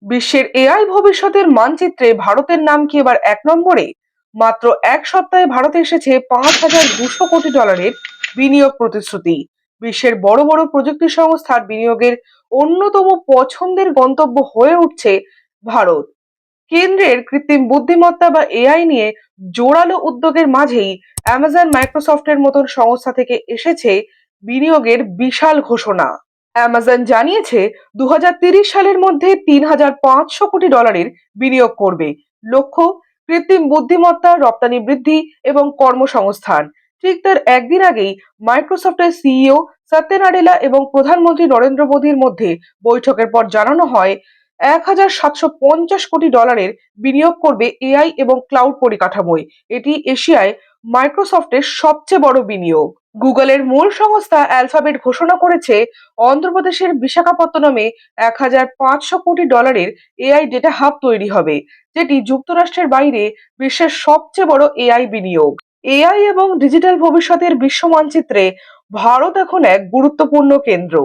বিশ্বের এআই ভবিষ্যতের মানচিত্রে ভারতের নাম কি এবার এক নম্বরে? মাত্র এক সপ্তাহে ভারতে এসেছে $৫,২০০ কোটি বিনিয়োগ প্রতিশ্রুতি। বিশ্বের বড় বড় প্রযুক্তি সংস্থার বিনিয়োগের অন্যতম পছন্দের গন্তব্য হয়ে উঠছে ভারত। কেন্দ্রের কৃত্রিম বুদ্ধিমত্তা বা এআই নিয়ে জোরালো উদ্যোগের মাঝেই অ্যামাজন, মাইক্রোসফটের মতন সংস্থা থেকে এসেছে বিনিয়োগের বিশাল ঘোষণা। অ্যামাজন জানিয়েছে 2030 সালের মধ্যে $3,500 কোটি বিনিয়োগ করবে। লক্ষ্য, কৃত্রিম বুদ্ধিমত্তা, রপ্তানি বৃদ্ধি এবং কর্মসংস্থান। ঠিক তার একদিন আগেই মাইক্রোসফটের সিইও সত্য নাডেলা এবং প্রধানমন্ত্রী নরেন্দ্র মোদীর মধ্যে বৈঠকের পর জানানো হয় $1,750 কোটি বিনিয়োগ করবে এআই এবং ক্লাউড পরিকাঠামোয়। এটি এশিয়ায় মাইক্রোসফটের সবচেয়ে বড় বিনিয়োগ। গুগলের মূল সংস্থা অ্যালফাবেট ঘোষণা করেছে অন্ধ্রপ্রদেশের বিশাখাপত্তনমে $1,500 কোটি এআই ডেটা হাব তৈরি হবে, যেটি যুক্তরাষ্ট্রের বাইরে বিশ্বের সবচেয়ে বড় এআই বিনিয়োগ। এআই এবং ডিজিটাল ভবিষ্যতের বিশ্ব মানচিত্রে ভারত এখন এক গুরুত্বপূর্ণ কেন্দ্র।